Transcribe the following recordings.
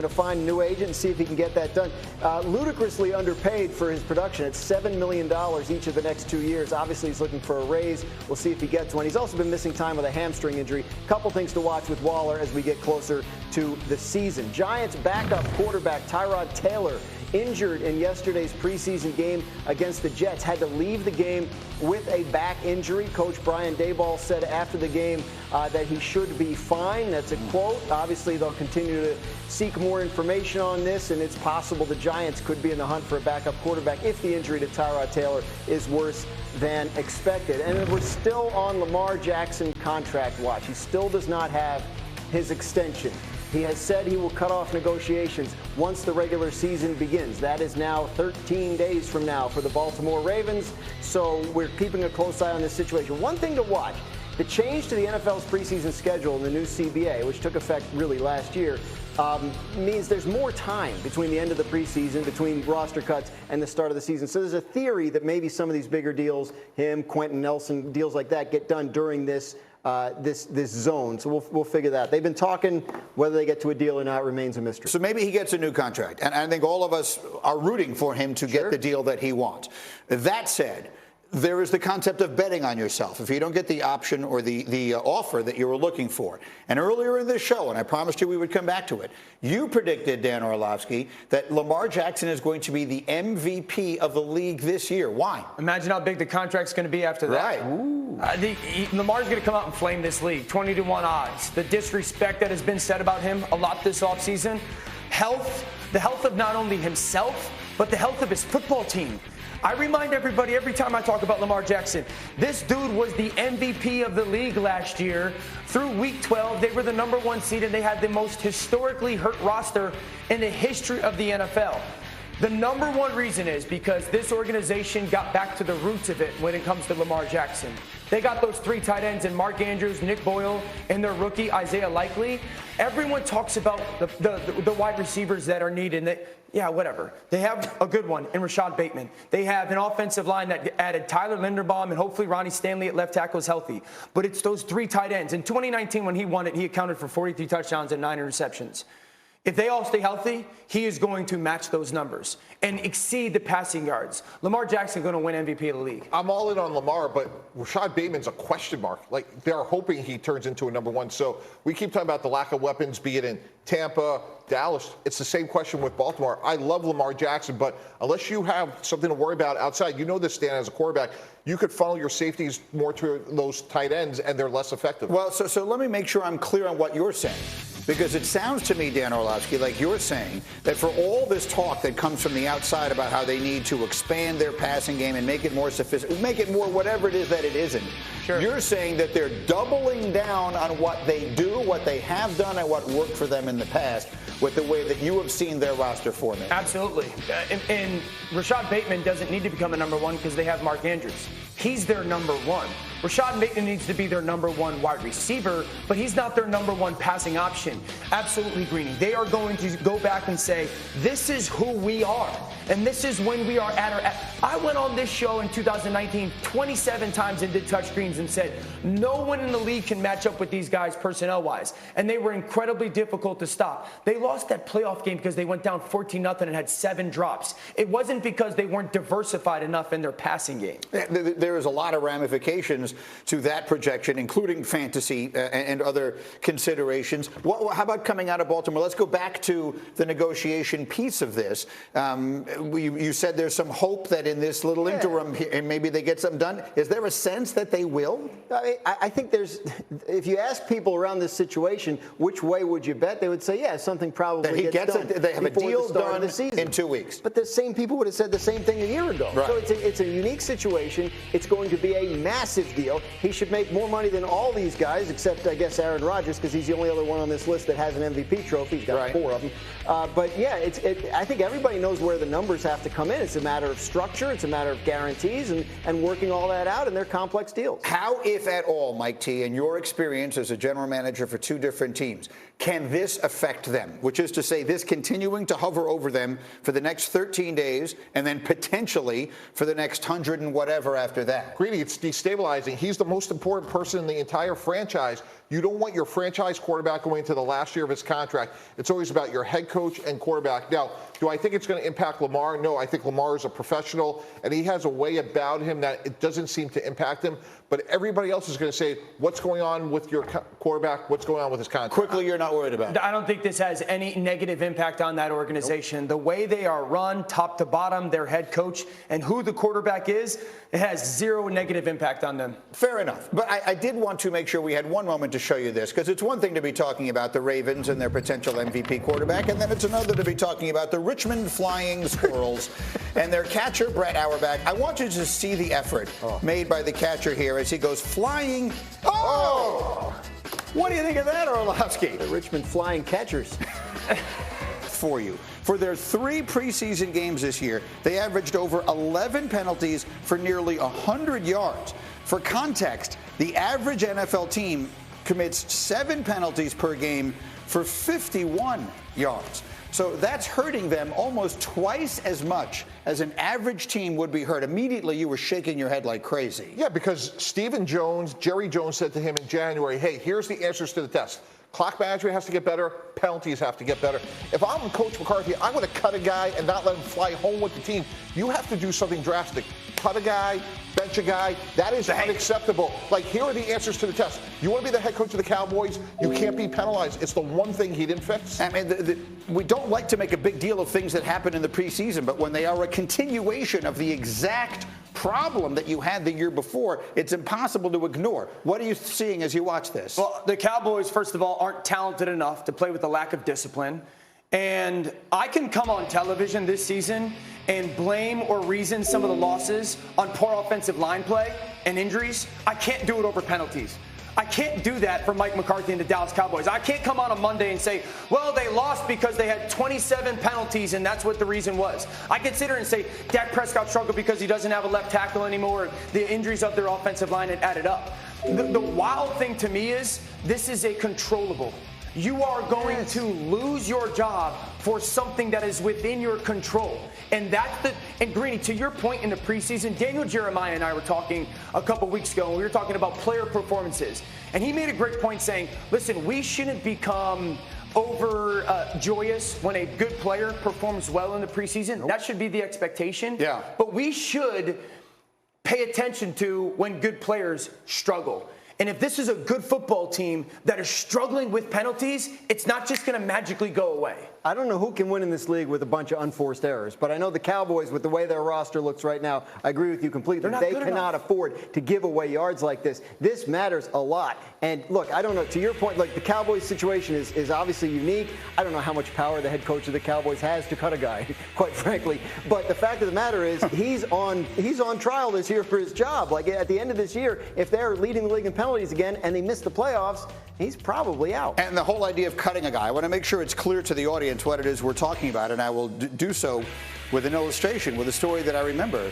to find a new agent and see if he can get that done. Ludicrously underpaid for his production. It's $7 million each of the next 2 years. Obviously, he's looking for a raise. We'll see if he gets one. He's also been missing time with a hamstring injury. Couple things to watch with Waller as we get closer to the season. Giants backup quarterback Tyrod Taylor injured in yesterday's preseason game against the Jets. Had to leave the game with a back injury. Coach Brian Daboll said after the game that he should be fine. That's a quote. Obviously, they'll continue to seek more information on this, and it's possible the Giants could be in the hunt for a backup quarterback if the injury to Tyrod Taylor is worse than expected. And we're still on Lamar Jackson contract watch. He still does not have his extension. He has said he will cut off negotiations once the regular season begins. That is now 13 days from now for the Baltimore Ravens, so we're keeping a close eye on this situation. One thing to watch, the change to the NFL's preseason schedule in the new CBA, which took effect really last year, means there's more time between the end of the preseason, between roster cuts, and the start of the season. So there's a theory that maybe some of these bigger deals, him, Quentin Nelson, deals like that, get done during this zone. So we'll figure that out. They've been talking. Whether they get to a deal or not remains a mystery. So maybe he gets a new contract. And I think all of us are rooting for him to get the deal that he wants. That said, there is the concept of betting on yourself. If you don't get the option or the offer that you were looking for. And earlier in this show, and I promised you we would come back to it, you predicted, Dan Orlovsky, that Lamar Jackson is going to be the MVP of the league this year. Why? Imagine how big the contract's going to be after that. Right. Lamar's going to come out and flame this league. 20-1 odds. The disrespect that has been said about him a lot this offseason. The health of not only himself, but the health of his football team. I remind everybody every time I talk about Lamar Jackson, this dude was the MVP of the league last year. Through week 12, they were the #1 seed and they had the most historically hurt roster in the history of the NFL. The #1 reason is because this organization got back to the roots of it when it comes to Lamar Jackson. They got those 3 tight ends in Mark Andrews, Nick Boyle, and their rookie Isaiah Likely. Everyone talks about the wide receivers that are needed. Yeah, whatever. They have a good one in Rashad Bateman. They have an offensive line that added Tyler Linderbaum and hopefully Ronnie Stanley at left tackle is healthy. But it's those 3 tight ends. In 2019, when he won it, he accounted for 43 touchdowns and 9 interceptions. If they all stay healthy, he is going to match those numbers and exceed the passing yards. Lamar Jackson going to win MVP of the league. I'm all in on Lamar, but Rashad Bateman's a question mark. Like, they're hoping he turns into a #1. So we keep talking about the lack of weapons, be it in Tampa, Dallas. It's the same question with Baltimore. I love Lamar Jackson, but unless you have something to worry about outside, you know this, Dan, as a quarterback, you could funnel your safeties more to those tight ends, and they're less effective. Well, so let me make sure I'm clear on what you're saying. Because it sounds to me, Dan Orlovsky, like you're saying that for all this talk that comes from the outside about how they need to expand their passing game and make it more sophisticated, make it more whatever it is that it isn't. Sure. You're saying that they're doubling down on what they do, what they have done, and what worked for them in the past with the way that you have seen their roster forming. Absolutely. And Rashad Bateman doesn't need to become a #1 because they have Mark Andrews. He's their #1. Rashad Bateman needs to be their #1 wide receiver, but he's not their #1 passing option. Absolutely, Greeny. They are going to go back and say, this is who we are, and this is when we are at our... I went on this show in 2019 27 times and did touchscreens and said, no one in the league can match up with these guys personnel-wise, and they were incredibly difficult to stop. They lost that playoff game because they went down 14-0 and had 7 drops. It wasn't because they weren't diversified enough in their passing game. There is a lot of ramifications to that projection, including fantasy and other considerations. How about coming out of Baltimore? Let's go back to the negotiation piece of this. You said there's some hope that in this little interim, and maybe they get something done. Is there a sense that they will? I think there's, if you ask people around this situation, which way would you bet? They would say, yeah, something probably gets done. They have a deal done in 2 weeks. But the same people would have said the same thing a year ago. Right. So it's a unique situation. It's going to be a massive deal. He should make more money than all these guys, except, I guess, Aaron Rodgers, because he's the only other one on this list that has an MVP trophy. He's got 4 of them. But, yeah, I think everybody knows where the numbers have to come in. It's a matter of structure. It's a matter of guarantees and working all that out in their complex deals. How, if at all, Mike T., in your experience as a general manager for 2 different teams, can this affect them? Which is to say, this continuing to hover over them for the next 13 days and then potentially for the next 100 and whatever after that. Greedy, it's destabilizing. He's the most important person in the entire franchise. You don't want your franchise quarterback going into the last year of his contract. It's always about your head coach and quarterback. Now, do I think it's going to impact Lamar? No, I think Lamar is a professional, and he has a way about him that it doesn't seem to impact him. But everybody else is going to say, what's going on with your quarterback? What's going on with his contract? Quickly, you're not worried about it. I don't think this has any negative impact on that organization. Nope. The way they are run, top to bottom, their head coach, and who the quarterback is, it has zero negative impact on them. Fair enough. But I did want to make sure we had one moment to show you this, because it's one thing to be talking about the Ravens and their potential MVP quarterback, and then it's another to be talking about the Richmond Flying Squirrels and their catcher, Brett Auerbach. I want you to see the effort made by the catcher here as he goes flying. Oh! What do you think of that, Orlovsky? The Richmond Flying Catchers. For you. For their 3 preseason games this year, they averaged over 11 penalties for nearly 100 yards. For context, the average NFL team commits 7 penalties per game for 51 yards. So that's hurting them almost twice as much as an average team would be hurt. Immediately, you were shaking your head like crazy. Yeah, because Jerry Jones said to him in January, hey, here's the answers to the test. Clock management has to get better. Penalties have to get better. If I'm Coach McCarthy, I want to cut a guy and not let him fly home with the team. You have to do something drastic. Cut a guy, bench a guy. That is unacceptable. Like, here are the answers to the test. You want to be the head coach of the Cowboys? You can't be penalized. It's the one thing he didn't fix. I mean, we don't like to make a big deal of things that happen in the preseason, but when they are a continuation of the exact problem that you had the year before, it's impossible to ignore. What are you seeing as you watch this? Well, the Cowboys, first of all, aren't talented enough to play with a lack of discipline. And I can come on television this season and blame or reason some of the losses on poor offensive line play and injuries. I can't do it over penalties. I can't do that for Mike McCarthy and the Dallas Cowboys. I can't come on a Monday and say, well, they lost because they had 27 penalties and that's what the reason was. I can sit here and say Dak Prescott struggled because he doesn't have a left tackle anymore. The injuries of their offensive line had added up. The wild thing to me is this is a controllable. You are going to lose your job for something that is within your control. And Greeny, to your point in the preseason, Daniel Jeremiah and I were talking a couple weeks ago, and we were talking about player performances. And he made a great point saying, listen, we shouldn't become joyous when a good player performs well in the preseason. Nope. That should be the expectation. Yeah. But we should pay attention to when good players struggle. And if this is a good football team that is struggling with penalties, it's not just going to magically go away. I don't know who can win in this league with a bunch of unforced errors, but I know the Cowboys, with the way their roster looks right now, I agree with you completely. They cannot afford to give away yards like this. This matters a lot. And look, I don't know, to your point, like the Cowboys situation is obviously unique. I don't know how much power the head coach of the Cowboys has to cut a guy, quite frankly. But the fact of the matter is he's on trial this year for his job. Like at the end of this year, if they're leading the league in penalties again and they miss the playoffs, he's probably out. And the whole idea of cutting a guy, I want to make sure it's clear to the audience what it is we're talking about, and I will do so with an illustration, with a story that I remember.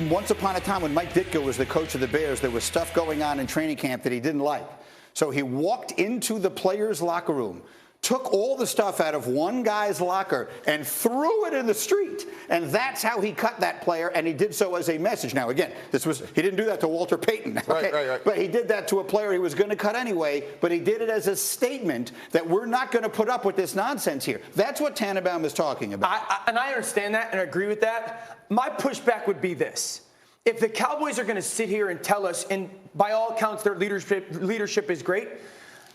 Once upon a time when Mike Ditka was the coach of the Bears, there was stuff going on in training camp that he didn't like. So he walked into the players' locker room, took all the stuff out of one guy's locker and threw it in the street. And that's how he cut that player, and he did so as a message. Now, again, he didn't do that to Walter Payton. Okay? Right. But he did that to a player he was going to cut anyway, but he did it as a statement that we're not going to put up with this nonsense here. That's what Tannenbaum is talking about. And I understand that and I agree with that. My pushback would be this. If the Cowboys are going to sit here and tell us, and by all accounts their leadership is great,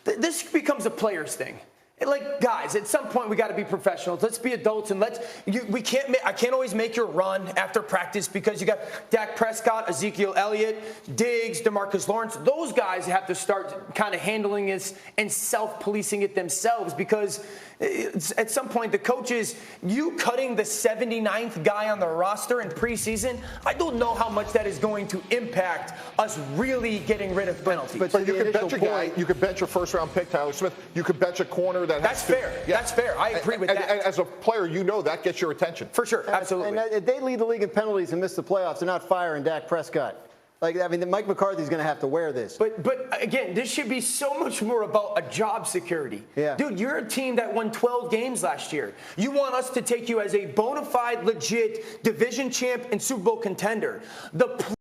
this becomes a players thing. Like, guys, at some point we got to be professionals. Let's be adults, and I can't always make your run after practice because you got Dak Prescott, Ezekiel Elliott, Diggs, DeMarcus Lawrence. Those guys have to start kind of handling this and self-policing it themselves, because at some point the coaches, you cutting the 79th guy on the roster in preseason, I don't know how much that is going to impact us really getting rid of penalties. But you could bench a guy. You could bench your first-round pick, Tyler Smith. You could bench a corner. That's fair. Yeah. That's fair. I agree with that. And as a player, you know that gets your attention. For sure. Absolutely. And if they lead the league in penalties and miss the playoffs, they're not firing Dak Prescott. Mike McCarthy's going to have to wear this. But again, this should be so much more about a job security. Yeah. Dude, you're a team that won 12 games last year. You want us to take you as a bona fide, legit division champ and Super Bowl contender. The